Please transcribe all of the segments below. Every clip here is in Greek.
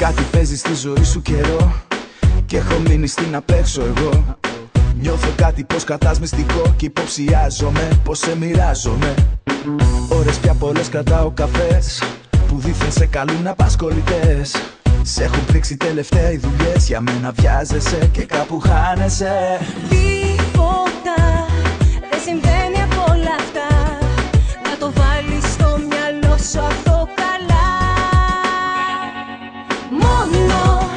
Κάτι παίζει στη ζωή σου καιρό και έχω μείνει στην απ' έξω εγώ. Νιώθω κάτι πως κατάς μυστικό κι υποψιάζομαι πως σε μοιράζομαι. Ώρες πια πολλές κρατάω καφές που δήθεν σε καλούν απασχολητές. Σ' έχουν πρίξει τελευταία οι δουλειές, για μένα βιάζεσαι και κάπου χάνεσαι. Τίποτα δεν συμβαίνει από όλα αυτά. Να το βάλεις στο μυαλό σου αυτό καλά. Μόνο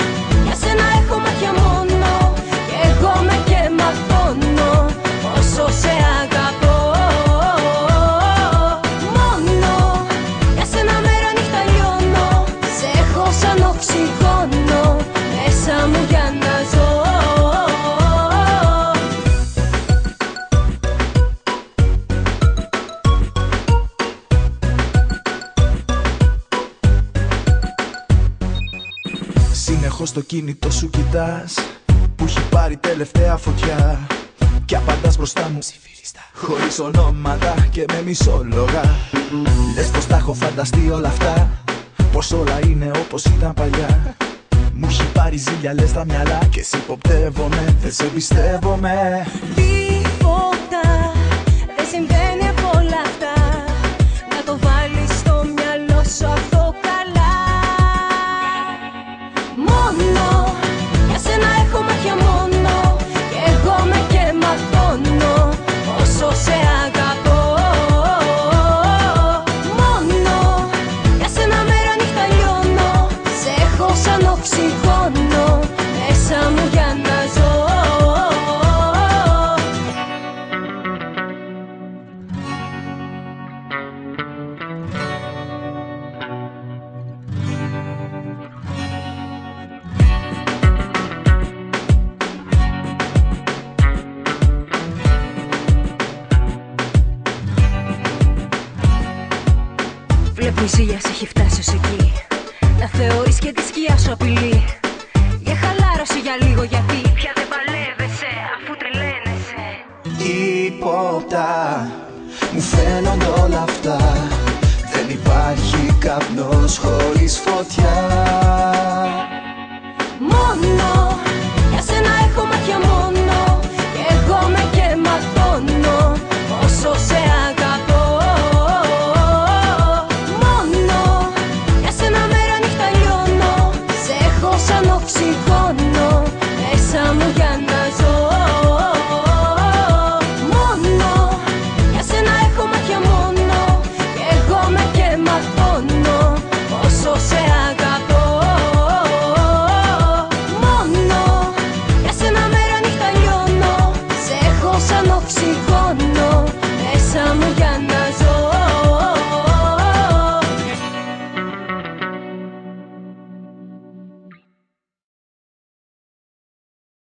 για σένα έχω μάτια μόνο, και εγώ με και μαθαίνω όσο σε αγαπώ. Μόνο για σένα μέρα νύχτα λιώνω, σε έχω σαν οξυγόνο μέσα μου για να ζω. Συνεχώς το κινητό σου κοιτάς που έχει πάρει τελευταία φωτιά κι απαντάς μπροστά μου ψιφιριστά, χωρίς ονόματα και με μισόλογα. Λες πως τα έχω φανταστεί όλα αυτά, πως όλα είναι όπως ήταν παλιά. Μου έχει πάρει ζήλια λες τα μυαλά και σ' υποπτεύομαι, δεν σε πιστεύομαι. Τίποτα δεν συμβαίνει από όλα αυτά. Να το βάλεις στο μυαλό σου αυτό καλά. Μόνο για σένα έχω μάτια μόνο, και εγώ με και μαθαίνω όσο σε αγαπώ. Μόνο για σένα μέρα νύχτα λιώνω, σε έχω σαν οξυγόνο μέσα μου για να ζω. Βλέπω η ζήλια σε έχει φτάσει ως εκεί, να θεωρείς και τη σκιά σου απειλή.